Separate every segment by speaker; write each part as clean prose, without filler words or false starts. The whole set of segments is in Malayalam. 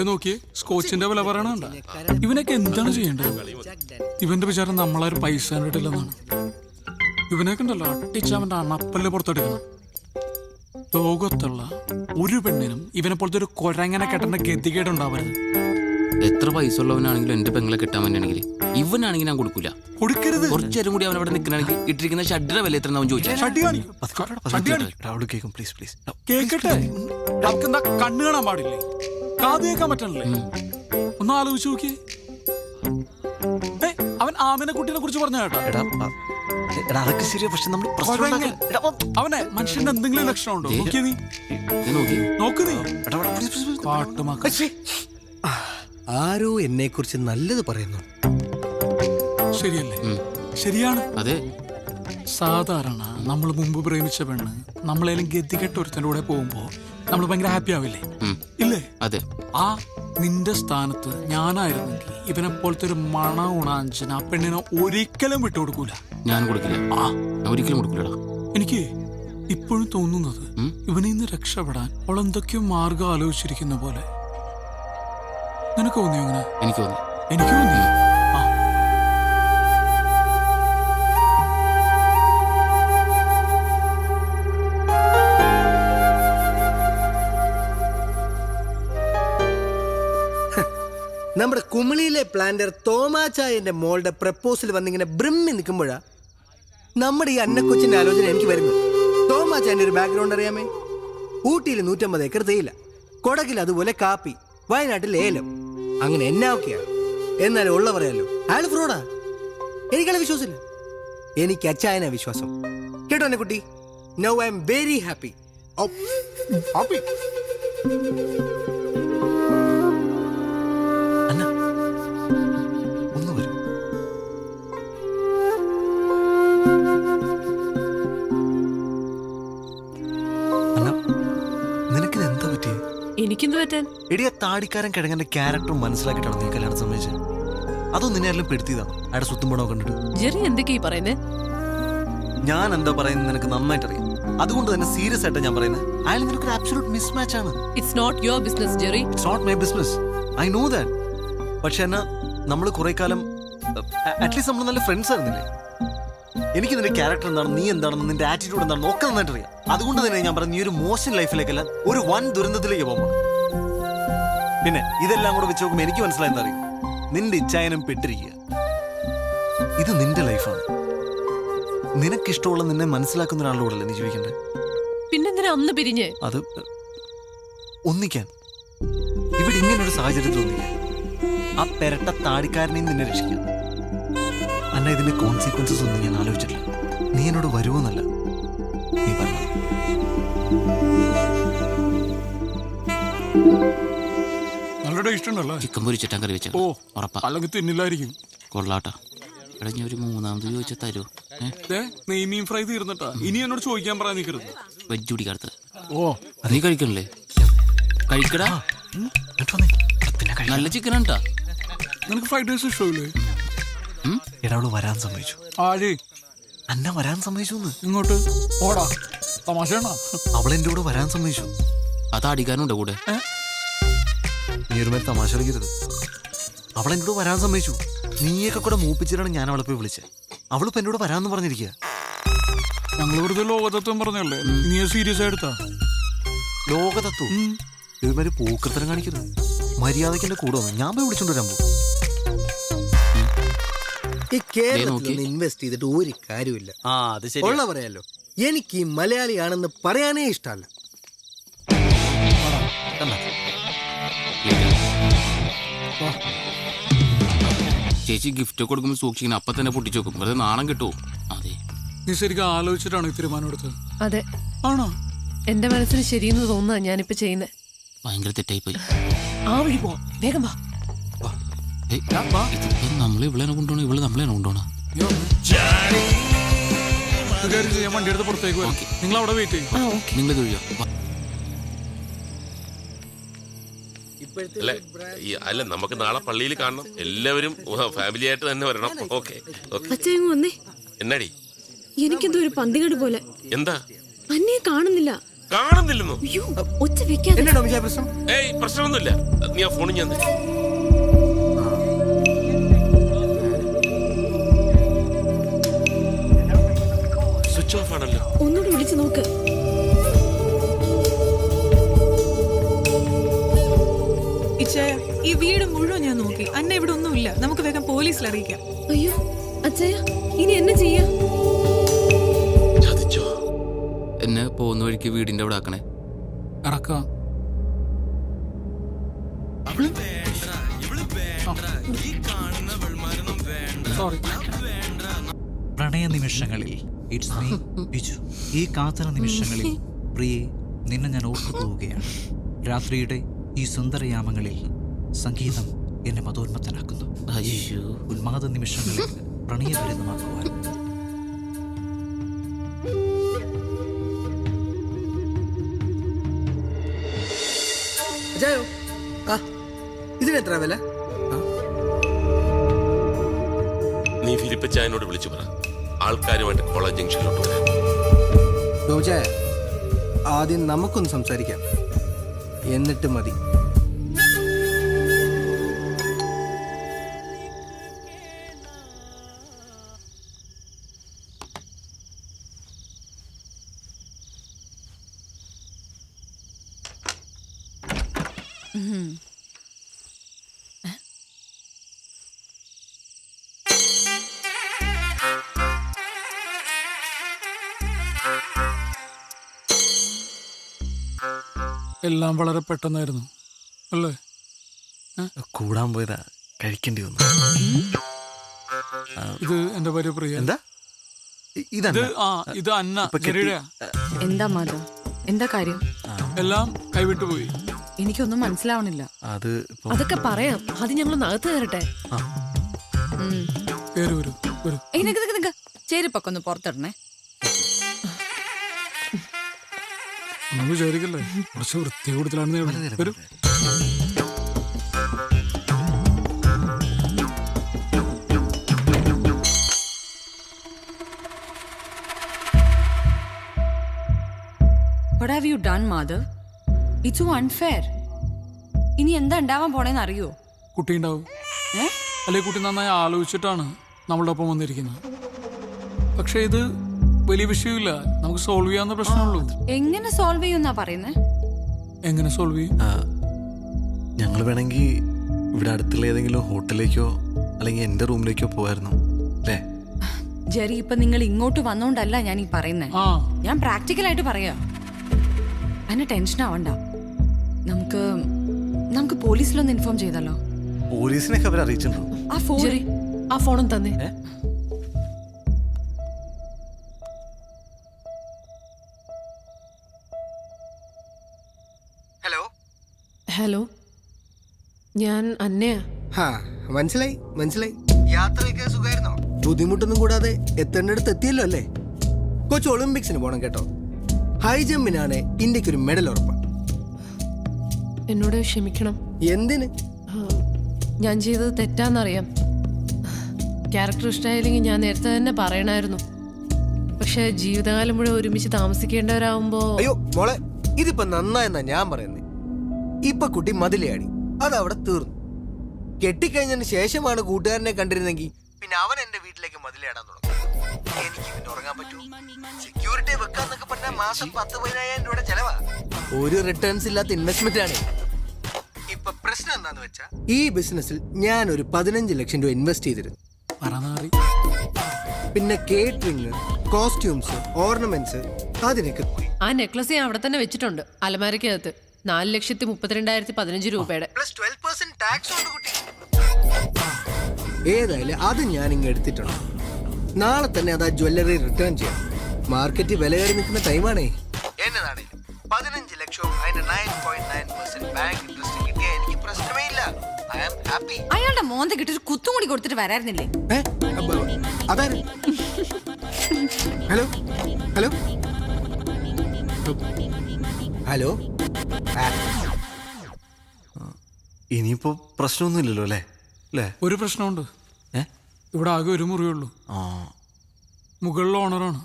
Speaker 1: നോക്കിയേ സ്കോച്ചിന്റെ വില പറയണണ്ട. ഇവനൊക്കെ എന്താണ് ചെയ്യേണ്ടത്? ഇവന്റെ വിചാരം നമ്മളാരും പൈസ കണ്ടിട്ടില്ലെന്നാണ്. ഇവനൊക്കെ ഉണ്ടല്ലോ അട്ടിച്ച് അവന്റെ അണപ്പല്ല് പുറത്തെടുക്കണം. ലോകത്തുള്ള ഒരു പെണ്ണിനും ഇവനെ പോലത്തെ ഒരു കൊരങ്ങനെ കെട്ടേണ്ട ഗതികേടുണ്ടാവരുത്.
Speaker 2: എത്ര പൈസ ഉള്ളവനാണെങ്കിലും എന്റെ പെങ്ങളെ കിട്ടാൻ വേണ്ടിയാണെങ്കിൽ ഇവനാണെങ്കിൽ ഞാൻ കൊടുക്കൂല. കൊടുക്കരുത്. കുറച്ചേരും കൂടി അവനവിടെ നിൽക്കണമെങ്കിൽ ഇട്ടിരിക്കുന്ന ഷഡ്ഡിയുടെ വില എത്ര ചോദിച്ചാൽ
Speaker 1: കേക്കട്ടെ. എന്താ കണ്ണു കാണാൻ പാടില്ലേ? കാത് കേൾക്കാൻ പറ്റണല്ലേ? ഒന്ന് ആലോചിച്ച് നോക്കിയേ. അവൻ ആമിനെ കുട്ടീനെ കുറിച്ച് പറഞ്ഞ കേട്ടോ. അവനെ മനുഷ്യന്റെ എന്തെങ്കിലും ലക്ഷണം ഉണ്ടോ? നോക്കിയ നീ നോക്ക്. നീ കാട്ടുമാക്ക.
Speaker 3: ആരോ എന്നെ കുറിച്ച് നല്ലത് പറയുന്നു.
Speaker 1: ശരിയല്ലേ? ശരിയാണ്.
Speaker 2: അതെ.
Speaker 1: സാധാരണ നമ്മൾ മുമ്പ് പ്രേമിച്ച പെണ്ണ് നമ്മളേലും ഗതികെട്ട ഒരുത്തൻ്റെ കൂടെ പോകുമ്പോ നമ്മൾ ഭയങ്കര ഹാപ്പി ആവില്ലേ? ഇല്ലേ?
Speaker 2: അതെ.
Speaker 1: ആ നിന്റെ സ്ഥാനത്ത് ഞാനായിരുന്നെങ്കിൽ ഇവനെ പോലത്തെ ഒരു മണ ഉണാഞ്ചന ആ പെണ്ണിനെ ഒരിക്കലും വിട്ടുകൊടുക്കൂല.
Speaker 2: ഞാൻ കൊടുക്കില്ല. ഒരിക്കലും കൊടുക്കൂലടാ.
Speaker 1: എനിക്ക് ഇപ്പോഴും തോന്നുന്നത് ഇവനിൽ നിന്ന് രക്ഷപ്പെടാൻ അവൾ എന്തൊക്കെയോ മാർഗം ആലോചിച്ചിരിക്കുന്ന പോലെ. നിനക്ക് തോന്നിയോ അങ്ങനെ?
Speaker 2: എനിക്ക് തോന്നി.
Speaker 1: എനിക്ക് തോന്നി.
Speaker 3: നമ്മുടെ കുമിളിയിലെ പ്ലാന്റർ തോമാച്ചായന്റെ മോളുടെ പ്രപ്പോസൽ വന്നിങ്ങനെ ബ്രിമ്മി നിൽക്കുമ്പോഴാ നമ്മുടെ ഈ അന്നക്കൊച്ചിന്റെ ആലോചന എനിക്ക് വരുന്നത്. തോമാച്ചായന്റെ ഒരു ബാക്ക്ഗ്രൗണ്ട് അറിയാമേ? ഊട്ടിയിൽ 150 ഏക്കർ തേയില, കൊടകിൽ അതുപോലെ കാപ്പി, വയനാട്ടിൽ ഏലം. അങ്ങനെ എന്നാ ഒക്കെയാണ്. എന്നാലും ഉള്ള പറയാലോ, അയാൾ ഫ്രോഡാ. എനിക്കയാളെ വിശ്വാസമില്ല. എനിക്ക് അച്ചായനാ വിശ്വാസം. കേട്ടോ എന്നെ കുട്ടി? Now I am very happy.
Speaker 4: എടിയ താടിക്കാരൻ കിഴങ്ങന്റെ ക്യാരക്ടർ മനസ്സിലാക്കിയിട്ടാണ് നീ കല്യാണം സമ്മതിച്ചത്? അതോ നിന്നെ എല്ലാം പെടുത്തിയതാണ് അയാളുടെ സ്വത്തും പണോ കണ്ടിട്ട്? ഞാൻ എന്താ പറയുന്നത് നിനക്ക് നന്നായിട്ട് അറിയാം. അതുകൊണ്ട് തന്നെ സീരിയസ് ആയിട്ട് ഞാൻ പറയുന്നത്, അയാൾ നിനക്ക് ഒരു അബ്സല്യൂട്ട് മിസ്മാച്ച് ആണ്.
Speaker 5: It's not your business, Jerry.
Speaker 4: It's not my business. I know that. പക്ഷെ എന്നാ നമ്മൾ കുറെ കാലം അറ്റ്ലീസ്റ്റ് നമ്മൾ നല്ല ഫ്രണ്ട്സ് ആയിരുന്നില്ലേ? എനിക്ക് നിന്റെ ക്യാരക്ടർ എന്താണെന്ന്, നീ എന്താണെന്ന്, നിന്റെ ആറ്റിറ്റ്യൂഡ് എന്താണെന്ന് ഒക്കെ നന്നായിട്ട് അറിയാം. അതുകൊണ്ട് തന്നെ ഞാൻ പറഞ്ഞു, നീ ഒരു മോശം ലൈഫിലേക്കല്ല ഒരു വൻ ദുരന്തത്തിലേക്ക് പോകുമ്പോൾ. പിന്നെ ഇതെല്ലാം കൂടെ വെച്ച് നോക്കുമ്പോൾ എനിക്ക് മനസ്സിലായെന്ന് അറിയും, നിന്റെ ഇച്ഛായനം പെട്ടിരിക്കുക. ഇത് നിന്റെ ലൈഫാണ്. നിനക്കിഷ്ടമുള്ള നിന്നെ മനസ്സിലാക്കുന്ന ഒരാളുടെ കൂടെ അല്ലേ നീ ജീവിക്കണ്ടേ?
Speaker 5: പിന്നെന്തിനാ അന്ന് പിരിഞ്ഞ്?
Speaker 4: അത് ഒന്നിക്കാൻ, ഇവിടെ ഇങ്ങനൊരു സാഹചര്യത്തിൽ ഒന്നിക്കാൻ, ആ പെരട്ട താടിക്കാരനെയും നിന്നെ രക്ഷിക്കാം. അല്ല, ഇതിന്റെ കോൺസിക്വൻസസ് ഒന്നും ഞാൻ ആലോചിച്ചിട്ടില്ല. നീ എന്നോട് വരുമോന്നല്ല, നീ പറഞ്ഞു.
Speaker 1: നല്ല ടേസ്റ്റ് ഉണ്ടല്ലോ.
Speaker 2: ചിക്കൻ പൊരി ചിക്കൻ കറി വെച്ചോ? ഉറപ്പാ.
Speaker 1: അല്ലെങ്കിൽ തിന്നില്ലായിരിക്കും.
Speaker 2: കൊള്ളാട്ടാ. എടാ ഞാൻ ഒരു മൂന്നാമത് ചോദിച്ചാൽ തരുമോ?
Speaker 1: നെയ്മീൻ ഫ്രൈ തീർന്നിട്ടാ. ഇനി എന്നോട് ചോദിക്കാൻ പറയാൻ നിൽക്കരുത്.
Speaker 2: വെജ് കുടിക്കാത്ത. നീ കഴിക്കണല്ലേ? കഴിക്കടാ. നല്ല ചിക്കനാണ്ടാ.
Speaker 1: നിനക്ക് ഫ്രൈഡ് റൈസ് ഇഷ്ടമില്ലേ?
Speaker 4: എടാവള് വരാൻ സമ്മതിച്ചു.
Speaker 1: ആര്?
Speaker 4: അന്ന വരാൻ സമ്മതിച്ചു.
Speaker 1: ഇങ്ങോട്ട് ഓടാ. തമാശയാണോ?
Speaker 4: അവളെന്റെ കൂടെ വരാൻ സമ്മതിച്ചു.
Speaker 2: അത് അടിക്കാനുണ്ടോ കൂടെ?
Speaker 4: നീ ഒരു മേൽ തമാശ കളിക്കരുത്. അവളെന്റെ കൂടെ വരാൻ സമ്മതിച്ചു. നീയൊക്കെ കൂടെ മൂപ്പിച്ചിട്ടാണ് ഞാൻ അവളെ പോയി വിളിച്ചത്. അവളിപ്പോ എന്നോട് വരാന്ന് പറഞ്ഞിരിക്കുക.
Speaker 1: ഞങ്ങൾ വെറുതെ ലോകതത്വം പറഞ്ഞല്ലേ, നീ സീരിയസ് ആയിട്ടാ?
Speaker 4: ലോകതത്വം ഇതുമാതിരി പൂക്കൃത്തരം കാണിക്കരുത്. മര്യാദയ്ക്ക് എന്റെ കൂടെ വന്നു, ഞാൻ പോയി വിളിച്ചോണ്ട് വരാൻ പോകും.
Speaker 3: ഈ കേരളത്തിൽ ഇൻവെസ്റ്റ് ചെയ്തിട്ട് ഒരു കാര്യമില്ല. ഉള്ള പറയാലോ, എനിക്ക് ഈ മലയാളിയാണെന്ന് പറയാനേ ഇഷ്ടമല്ല.
Speaker 2: ചേച്ചി ഗിഫ്റ്റ് കൊടുക്കുമ്പോൾ സൂക്ഷിക്കണം, അപ്പൊ തന്നെ പൊട്ടിച്ചു വെക്കും. വെറുതെ നാണം കിട്ടുമോ? അതെ.
Speaker 1: നീ ശരിക്കും ആലോചിച്ചിട്ടാണ് ഈ തീരുമാനം എടുത്തത്?
Speaker 5: അതെ.
Speaker 1: ആണോ?
Speaker 5: എന്റെ മനസ്സിന് ശരിയെന്ന് തോന്നുക ഞാനിപ്പോ ചെയ്യുന്നത്.
Speaker 2: ഭയങ്കര തെറ്റായി പോയി.
Speaker 5: ആ വഴി പോ, വേഗം വാ.
Speaker 2: നമ്മളെ ഇവളെന്നെ കൊണ്ടുപോകണം, ഇവള് നമ്മളെന്നെ കൊണ്ടുപോകണം.
Speaker 1: വണ്ടി എടുത്ത് പുറത്തേക്ക് വരാം. നിങ്ങൾ അവിടെ വെയിറ്റ് ചെയ്യും.
Speaker 2: നിങ്ങൾ തൊഴിയോ?
Speaker 6: അല്ല, നമുക്ക് നാളെ പള്ളിയിൽ കാണണം. എല്ലാവരും ഫാമിലി ആയിട്ട് തന്നെ വരണം. ഓക്കെ.
Speaker 7: വന്നേ.
Speaker 6: എന്നാടി?
Speaker 7: എനിക്കെന്തോ ഒരു പന്തികേട് പോലെ.
Speaker 6: എന്താ?
Speaker 7: അന്നേ കാണുന്നില്ല.
Speaker 6: കാണുന്നില്ലെന്നോ?
Speaker 5: അയ്യോ ഒച്ച വെക്കാതെ.
Speaker 3: എന്നാ ടോമിച്ചായ പ്രശ്നം?
Speaker 6: ഏയ് പ്രശ്നമൊന്നുമില്ല. നീ ആ ഫോണിൽ ഞാൻ സ്വിച്ച് ഓഫ് ആണല്ലോ.
Speaker 5: ഒന്നുകൂടി വിളിച്ചു നോക്ക്.
Speaker 7: ഇച്ചായ, ഈ വീട് മുഴുവൻ ഞാൻ നോക്കി. അന്നെ ഇവിടെ ഒന്നുമില്ല. നമുക്ക് വേഗം പോലീസിൽ അറിയിക്കാം.
Speaker 5: അയ്യോ അച്ഛയ ഇനി എന്നെ ചെയ്യാ?
Speaker 6: ചതിച്ചോ?
Speaker 2: എന്നെ പോകുന്ന വഴിക്ക് വീടിന്റെ അവിടെ ആക്കണേ.
Speaker 1: ഇറക്കാം. സോറി.
Speaker 8: പ്രണയ നിമിഷങ്ങളിൽ ഇറ്റ്സ് മീ ബിജു. ഈ കാത്തന നിമിഷങ്ങളിൽ പ്രിയെ നിന്നെ ഞാൻ ഓർത്തു പോവുകയാണ്. രാത്രിയുടെ ഈ സുന്ദരയാമങ്ങളിൽ സംഗീതം എന്നെ മതോന്മത്തനാക്കുന്നു.
Speaker 2: അയ്യോ,
Speaker 8: ഉന്മാദ നിമിഷങ്ങളിൽ പ്രണയഭരിതമാക്കുവാൻ
Speaker 3: അജയോ, ആ ഇതിനെത്ര വില?
Speaker 6: നീ ഫിലിപ്പച്ചായനോട് വിളിച്ചു പറ, ആൾക്കാരുമായിട്ട് കോളേജ് ജംഗ്ഷനിലോട്ട് വരാം.
Speaker 3: ടോമിച്ചായ, ആദ്യം നമുക്കൊന്ന് സംസാരിക്കാം, എന്നിട്ട് മതി.
Speaker 1: എല്ലാം വളരെ പെട്ടെന്നായിരുന്നു അല്ലേ?
Speaker 4: കൂടാൻ പോയതാ, കഴിക്കേണ്ടി വന്നു.
Speaker 1: ഇത് എന്റെ ഭാര്യ പ്രിയ.
Speaker 4: എന്താ
Speaker 1: ഇത്
Speaker 4: ഇതല്ല?
Speaker 1: ഇത് അന്ന.
Speaker 4: ഇപ്പൊ കെട്ടി-
Speaker 1: ശരിയാ.
Speaker 9: എന്താ മാധവ്, എന്താ കാര്യം?
Speaker 1: എല്ലാം കൈവിട്ടു പോയി.
Speaker 9: എനിക്കൊന്നും മനസ്സിലാവണില്ല.
Speaker 4: അത് ഇപ്പൊ
Speaker 5: അതൊക്കെ പറയാം. ആദ്യം ഞങ്ങളൊന്ന് അകത്ത് കയറട്ടെ.
Speaker 1: പേര് വരൂ വരൂ.
Speaker 9: ചെരുപ്പൊക്കെ ഒന്ന് പുറത്തിടണേ.
Speaker 1: ഒന്നും വിചാരിക്കല്ലേ, കുറച്ച് വൃത്തി കൂടുതലാണെന്ന് വരൂ.
Speaker 9: What have you done, Madhav? It's so unfair. ഇനി എന്താ ഉണ്ടാവാൻ പോണേന്ന് അറിയോ?
Speaker 1: കുട്ടി ഉണ്ടാവും.
Speaker 9: ഏ?
Speaker 1: അല്ലെ കുട്ടി നന്നായി ആലോചിച്ചിട്ടാണ് നമ്മളുടെ ഒപ്പം വന്നിരിക്കുന്നത്. പക്ഷെ ഇത് വലിയ വിഷയമില്ല, നമുക്ക് സോൾവ് ചെയ്യാവുന്ന പ്രശ്നമുള്ളൂ.
Speaker 9: എങ്ങനെ സോൾവ് ചെയ്യുന്നാ പറയുന്നേ?
Speaker 1: എങ്ങനെ സോൾവ് ചെയ്യും?
Speaker 4: ഞങ്ങൾ വേണമെങ്കിൽ ഇവിടെ അടുത്തുള്ള ഏതെങ്കിലും ഹോട്ടലിലേക്കോ അല്ലെങ്കിൽ എൻ്റെ റൂമിലേക്കോ പോകായിരുന്നു അല്ലേ?
Speaker 9: ജെറി, ഇപ്പൊ നിങ്ങൾ ഇങ്ങോട്ട് വന്നോണ്ടല്ല ഞാൻ ഈ പറയുന്നേ. ഞാൻ പ്രാക്ടിക്കലായിട്ട് പറയാ. അതിന് ടെൻഷൻ ആവണ്ട. നമുക്ക് പോലീസിലൊന്ന് ഇൻഫോം ചെയ്താലോ?
Speaker 4: പോലീസിനൊക്കെ അവർ അറിയിച്ചിട്ടുണ്ടോ?
Speaker 9: ആ ഫോൺ
Speaker 5: ജെറി, ആ ഫോണും തന്നെ.
Speaker 3: ഹലോ.
Speaker 5: ഹലോ, ഞാൻ അന്നയാ.
Speaker 3: ഹാ, മനസ്സിലായി മനസ്സിലായി. യാത്രയൊക്കെ സുഖമായിരുന്നോ? ബുദ്ധിമുട്ടൊന്നും കൂടാതെ എത്തേണ്ടടുത്ത് എത്തിയല്ലോ അല്ലേ? കൊച്ചു ഒളിമ്പിക്സിന് പോണം കേട്ടോ. ഹൈ ജമ്പിനാണ് ഇന്ത്യക്കൊരു മെഡൽ ഉറപ്പാണ്.
Speaker 5: എന്നോട് ക്ഷമിക്കണം.
Speaker 3: എന്തിന്?
Speaker 5: ഞാൻ ചെയ്തത് തെറ്റാന്നറിയാം. ക്യാരക്ടർ ഇഷ്ടമായില്ലെങ്കിൽ ഞാൻ നേരത്തെ തന്നെ പറയണമായിരുന്നു. പക്ഷെ ജീവിതകാലം മുഴുവൻ ഒരുമിച്ച് താമസിക്കേണ്ടവരാകുമ്പോ...
Speaker 3: അയ്യോ മോളെ, ഇതിപ്പോ നന്നായെന്നാ ഞാൻ പറയുന്നത്. ഇപ്പൊ കുട്ടി മതിലയാടി, അതവിടെ തീർന്നു. കെട്ടിക്കഴിഞ്ഞതിന് ശേഷമാണ് കൂട്ടുകാരനെ കണ്ടിരുന്നെങ്കിൽ പിന്നെ അവൻ എന്റെ വീട്ടിലേക്ക് മതിലയാടാൻ തുടങ്ങും. എനിക്ക് പിന്നെ ഉറങ്ങാൻ പറ്റൂ? സെക്യൂരിറ്റി വെക്കാന്നൊക്കെ പറഞ്ഞാൽ മാസം 10,000-15,000 രൂപയുടെ ചെലവാ. ഒരു റിട്ടേൺസ് ഇല്ലാത്ത ഇൻവെസ്റ്റ്മെന്റ് ആണ്. ഇപ്പൊ പ്രശ്നം എന്താന്ന് വെച്ചാ, ഈ ബിസിനസ്സിൽ ഞാൻ ഒരു 15 ലക്ഷം രൂപ ഇൻവെസ്റ്റ് ചെയ്തിരുന്നു. പിന്നെ കേറ്ററിംഗ്, കോസ്റ്റ്യൂംസ്, ഓർണമെന്റ്സ്, അതിനൊക്കെ പോയി.
Speaker 5: ആ നെക്ലസ് ഞാൻ അവിടെ തന്നെ വെച്ചിട്ടുണ്ട്, അലമാരക്കകത്ത്. 4,32,15 രൂപയുടെ.
Speaker 3: പ്ലസ് 12% ടാക്സ് ഉണ്ട് കുട്ടി. ഏതായാലും അത് ഞാൻ ഇങ്ങ് എടുത്തിട്ടുണ്ട്. നാളെ തന്നെ അത് ആ ജ്വല്ലറി റിട്ടേൺ ചെയ്യാം. മാർക്കറ്റിൽ വില കയറി നിൽക്കുന്ന ടൈമാണേ. എന്നതാണേലും 15 ലക്ഷവും അതിന്റെ 9.9% ബാങ്ക് ഇൻട്രസ്റ്റ് കിട്ടിയാൽ എനിക്ക് പ്രശ്നമേ ഇല്ല. I am happy.
Speaker 9: അയാളുടെ മോന്ത കിട്ടൊരു കുത്തും കൂടി കൊടുത്തിട്ട് വരായിരുന്നില്ലേ?
Speaker 3: അതാര്? Hello hello hello.
Speaker 4: ഇനിയിപ്പോ പ്രശ്നമൊന്നുമില്ലല്ലോ അല്ലേ? അല്ലേ?
Speaker 1: ഒരു പ്രശ്നമുണ്ട്. ഇവിടെ ആകെ ഒരു മുറിയുള്ളൂ. മുകളിൽ ഓണറാണ്.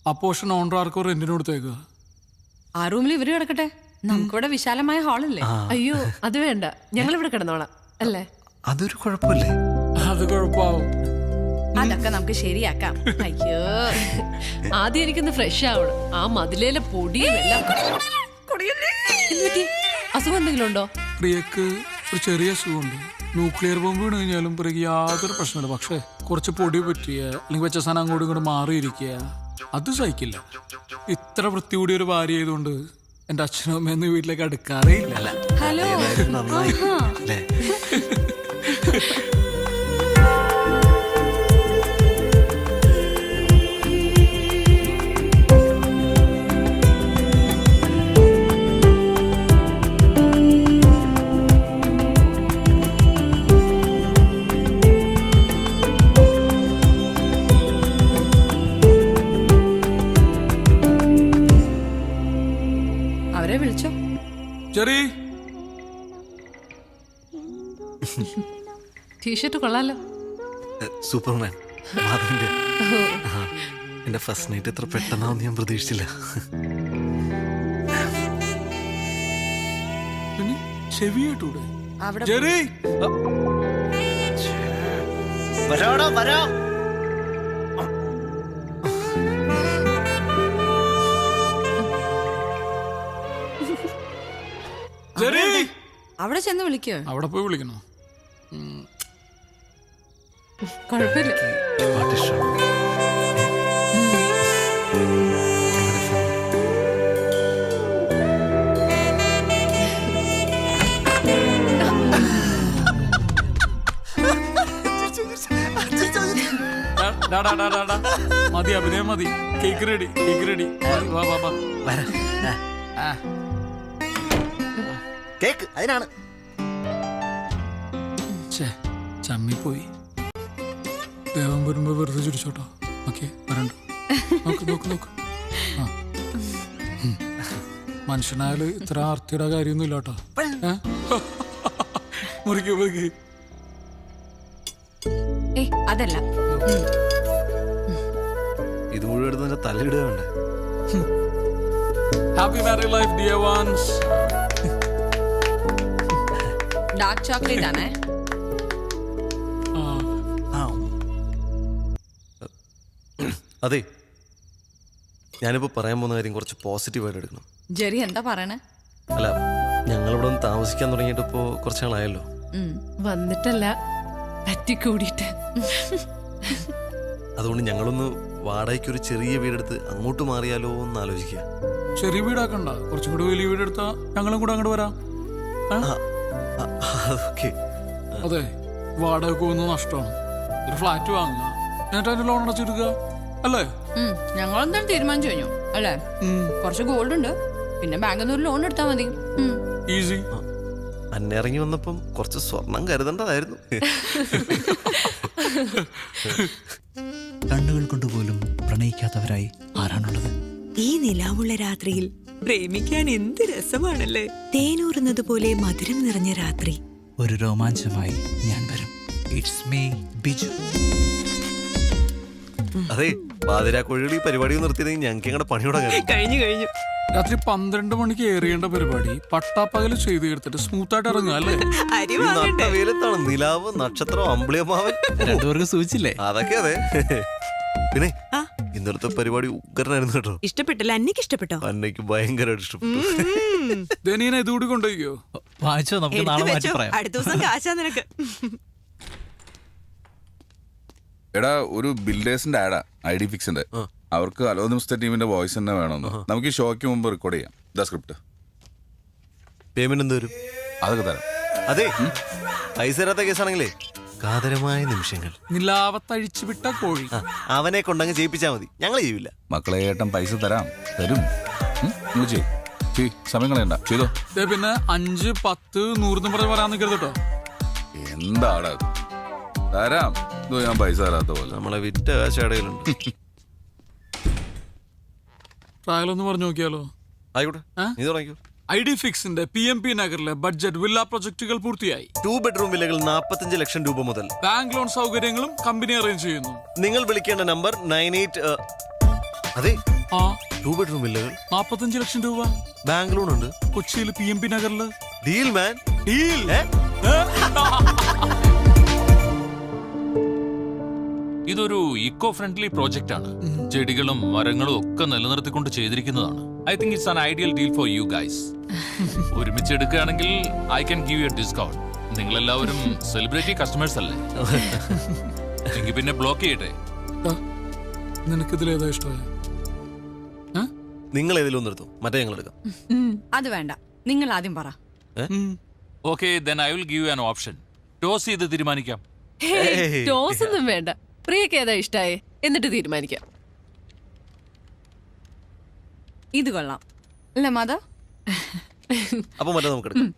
Speaker 1: ആ പോർഷൻ ഓണർ ആർക്കോ റെന്റിന് കൊടുത്തേക്കുക.
Speaker 9: ആ റൂമിൽ ഇവര് കിടക്കട്ടെ, നമുക്കിവിടെ വിശാലമായ ഹാളില്ലേ.
Speaker 5: അയ്യോ അത് വേണ്ട, ഞങ്ങൾ ഇവിടെ കിടന്നോളാം അല്ലേ?
Speaker 4: അതൊരു കുഴപ്പമില്ലേ?
Speaker 1: അത് കുഴപ്പാവും.
Speaker 9: അതൊക്കെ നമുക്ക് ശരിയാക്കാം.
Speaker 5: അയ്യോ ആദ്യം എനിക്കൊന്ന് ഫ്രഷ് ആവണം. ആ മതിലേലെ പൊടിയും എല്ലാം. എന്ത് പറ്റി? അസുഖം എന്തെങ്കിലും ഉണ്ടോ?
Speaker 1: പ്രിയക്ക് ഒരു ചെറിയ അസുഖമുണ്ട്. ന്യൂക്ലിയർ ബോംബ് വീണ് കഴിഞ്ഞാലും പ്രിയക്ക് യാതൊരു പ്രശ്നമില്ല. പക്ഷേ കുറച്ച് പൊടി പറ്റിയ അല്ലെങ്കിൽ വെച്ച സാധനം അങ്ങോട്ടും ഇങ്ങോട്ട് മാറിയിരിക്കുക, അത് സഹിക്കില്ല. ഇത്ര വൃത്തി കൂടിയ ഒരു ഭാര്യ ആയതുകൊണ്ട് എൻ്റെ അച്ഛനും അമ്മയൊന്നും വീട്ടിലേക്ക് അടുക്കാറേ ഇല്ല.
Speaker 9: ഹലോ.
Speaker 4: നന്നായി അല്ലേ?
Speaker 9: അവരെ വിളിച്ചോ?
Speaker 1: ചെറി,
Speaker 5: ടീഷർട്ട് കൊള്ളാലോ.
Speaker 4: സൂപ്പർമാൻ മാധവന്റെ. എന്റെ ഫസ്റ്റ് നൈറ്റ് എത്ര പെട്ടെന്നാന്ന് ഞാൻ പ്രതീക്ഷിച്ചില്ല.
Speaker 1: പിന്നെ ചെവി കേട്ടൂടെ?
Speaker 9: അവിടെ
Speaker 1: ചെറി,
Speaker 4: വരാടാ വരാ.
Speaker 1: ചെറി,
Speaker 9: അവിടെ ചെന്ന് വിളിക്കോ?
Speaker 1: അവിടെ പോയി വിളിക്കണോ?
Speaker 5: കുഴപ്പമില്ല.
Speaker 4: What is wrong?
Speaker 1: മതി അഭിനയം മതി. Cake ready, cake ready. വാ വാ വാ.
Speaker 4: കേക്ക് അതിനാണ്.
Speaker 1: ചമ്മിപ്പോയി. ദേവൻ വരുമ്പോ വെറുതെ ചിരിച്ചോട്ടോ. ഓക്കെ വരണ്ട. നോക്ക് നോക്ക് നോക്ക്. ആ മനുഷ്യനായാല് ഇത്ര ആർത്തിയുടെ കാര്യമൊന്നും ഇല്ല കേട്ടോ. മുറിക്ക് മുറിക്ക്.
Speaker 9: ഏയ് അതല്ല,
Speaker 4: ഇത് മുഴുവൻ എടുത്ത് തലയിടുക വേണ്ടേ?
Speaker 1: Happy married life dear ones.
Speaker 9: Dark chocolate ആണേ.
Speaker 4: അതെ, ഞാനിപ്പോ പറയാൻ പോകുന്ന കാര്യം കുറച്ച് പോസിറ്റീവായിട്ട് എടുക്കണം.
Speaker 9: ജെറി എന്താ പറയണേ?
Speaker 4: അല്ല, ഞങ്ങളിവിടെ ഒന്ന് താമസിക്കാൻ തുടങ്ങിയിട്ട് ഇപ്പോ കുറച്ച് നാളായല്ലോ.
Speaker 5: വന്നിട്ടല്ല, പറ്റിക്കൂടിയിട്ട്.
Speaker 4: അതുകൊണ്ട് ഞങ്ങളൊന്ന് വാടകയ്ക്ക് ഒരു ചെറിയ വീടെടുത്ത് അങ്ങോട്ട് മാറിയാലോ എന്ന് ആലോചിക്കുക.
Speaker 1: ചെറിയ വീടാക്കണ്ട, കുറച്ചും കൂടി വലിയ വീടെടുത്താ ഞങ്ങളും കൂടെ അങ്ങോട്ട് വരാം.
Speaker 4: അതൊക്കെ
Speaker 1: അതെ, വാടക പോകുന്നത് നഷ്ടമാണ്. ഒരു ഫ്ലാറ്റ് വാങ്ങുക, എന്നിട്ട് അതിന്റെ ലോൺ അടച്ചെടുക്കുക അല്ലേ?
Speaker 9: ഞങ്ങളെന്തായാലും തീരുമാനിച്ചു കഴിഞ്ഞു അല്ലേ? കുറച്ച് ഗോൾഡ് ഉണ്ട്, പിന്നെ ബാങ്കിൽ നിന്ന് ഒരു ലോൺ എടുത്താൽ മതി.
Speaker 1: ഈസി.
Speaker 4: അന്നിറങ്ങി വന്നപ്പം കുറച്ച് സ്വർണം കരുതേണ്ടതായിരുന്നു.
Speaker 8: കണ്ണുകൾ കൊണ്ടുപോലും പ്രണയിക്കാത്തവരായി ആരാണുള്ളത്?
Speaker 10: ഈ നിലാവുള്ള രാത്രിയിൽ പ്രേമിക്കാൻ എന്ത് രസമാണല്ലേ. തേനൂറുന്നത് പോലെ മധുരം നിറഞ്ഞ രാത്രി.
Speaker 8: ഒരു രോമാഞ്ചമായി ഞാൻ വരും. It's me Biju.
Speaker 4: അതെ, പാതിരാക്കോഴികൾ ഈ പരിപാടി നിർത്തിയതെങ്കിൽ ഞങ്ങൾക്ക് ഞങ്ങളുടെ പണിയോടെ
Speaker 10: കഴിഞ്ഞു കഴിഞ്ഞു.
Speaker 1: രാത്രി 12 മണിക്ക് ഏറിയേണ്ട പരിപാടി പട്ടാപ്പകല് ചെയ്ത് എടുത്തിട്ട് സ്മൂത്തായിട്ട് ഇറങ്ങുക അല്ലേ?
Speaker 4: വെയിലത്താണ് നിലാവ്, നക്ഷത്രം, അമ്പിളിയമ്മാവൻ.
Speaker 8: രണ്ടുപേർക്ക് സൂചിച്ചില്ലേ?
Speaker 4: അതൊക്കെ അതെ. പിന്നെ ഇന്നലത്തെ പരിപാടി ഉഗ്രനായിരുന്നു കേട്ടോ.
Speaker 10: ഇഷ്ടപ്പെട്ടല്ലോ? അന്നയ്ക്ക് ഇഷ്ടപ്പെട്ടോ?
Speaker 4: അന്നയ്ക്ക് ഭയങ്കരമായിട്ട് ഇഷ്ടപ്പെട്ടു.
Speaker 1: ധനീന ഇതുകൂടി കൊണ്ടുപോയിക്കോ.
Speaker 8: വായിച്ചോ, നമുക്ക് നാളെ മാറ്റി പറയാം.
Speaker 10: അടുത്ത ദിവസം കാശാ നിനക്ക്.
Speaker 11: എടാ, ഒരു ബിൽഡേഴ്സിന്റെ ആഡാ ഐഡി ഫിക്സിന്റെ. അവർക്ക് അലോ നിമിഷത്തെ ടീമിന്റെ വോയിസ് തന്നെ വേണമെന്ന്. നമുക്ക് ഈ ഷോയ്ക്ക് മുമ്പ് റെക്കോർഡ് ചെയ്യാം. ഇതാ സ്ക്രിപ്റ്റ്.
Speaker 4: പേയ്മെന്റ് എന്ത് വരും?
Speaker 11: അതൊക്കെ തരാം.
Speaker 4: അതെ, പൈസ തരാത്ത കേസാണെങ്കിലേ കാതരമായ നിമിഷങ്ങൾ.
Speaker 1: നിലാവത്തഴിച്ചു വിട്ട കോഴി.
Speaker 4: അവനെ കൊണ്ടങ്ങ് ചെയ്യിപ്പിച്ചാ മതി, ഞങ്ങൾ ചെയ്യൂല.
Speaker 11: മക്കളെ ഏട്ടൻ പൈസ തരാം, തരും. സമയം കളയണ്ട, ചെയ്തോ.
Speaker 1: പിന്നെ 5, 10, 100 പറഞ്ഞ് പറയാൻ നിൽക്കരുത് കേട്ടോ.
Speaker 11: എന്താടാ തരാം. ഇതോ ഞാൻ പൈസ തരാത്ത പോലെ.
Speaker 4: നമ്മളെ വിറ്റ കാശടയിലുണ്ട്.
Speaker 1: ട്രയൽ ഒന്ന് പറഞ്ഞു നോക്കിയാലോ?
Speaker 4: ആയിക്കോട്ടെ, നീ തുടങ്ങിക്കോ.
Speaker 1: ഐഡി ഫിക്സിന്റെ PMP നഗറിലെ ബഡ്ജറ്റ് വില്ല പ്രൊജക്ടുകൾ പൂർത്തിയായി.
Speaker 4: 2 ബെഡ്റൂം വില്ലകൾ 45 ലക്ഷം രൂപ മുതൽ.
Speaker 1: ബാങ്ക് ലോൺ സൗകര്യങ്ങളും കമ്പനി അറേഞ്ച് ചെയ്യുന്നു.
Speaker 4: നിങ്ങൾ വിളിക്കേണ്ട നമ്പർ 98 അതെ
Speaker 1: ആ
Speaker 4: 2 ബെഡ്റൂം വില്ലകൾ
Speaker 1: 45 ലക്ഷം രൂപ.
Speaker 4: ബാങ്ക് ലോൺ ഉണ്ട്.
Speaker 1: കൊച്ചിയിൽ PMP നഗറില്.
Speaker 4: Deal man.
Speaker 1: ഡീൽ.
Speaker 12: ഇതൊരു ഇക്കോ ഫ്രണ്ട്ലി പ്രോജക്റ്റ് ആണ്. ചെടികളും മരങ്ങളും ഒക്കെ നിലനിർത്തിക്കൊണ്ട് ചെയ്തിരിക്കുന്നതാണ്. I think it's an ideal deal for you guys. ഒരുമിച്ച് എടുക്കുകയാണെങ്കിൽ I can give you discount. നിങ്ങളെല്ലാവരും സെലിബ്രിറ്റി കസ്റ്റമേഴ്സ് അല്ലേ? എങ്കിൽ പിന്നെ ബ്ലോക്ക് ചെയ്യട്ടെ.
Speaker 1: നിനക്കിതിലേതാ ഇഷ്ടമായ?
Speaker 4: നിങ്ങൾ ഏതെങ്കിലും ഒന്ന് എടുത്തു, മറ്റേ ഞങ്ങൾ എടുക്കാം.
Speaker 9: അത് വേണ്ട, നിങ്ങൾ ആദ്യം പറ.
Speaker 12: Okay, then I will give you an option. Toss ചെയ്ത് തീരുമാനിക്കാം.
Speaker 5: ടോസ് ഒന്നും വേണ്ട, പ്രിയക്ക് ഏതാ ഇഷ്ടായേ എന്നിട്ട് തീരുമാനിക്കാം.
Speaker 9: ഇത് കൊള്ളാം അല്ലേ മാധവ്?
Speaker 4: അപ്പൊ മറ്റേ നമുക്ക് എടുക്കാം.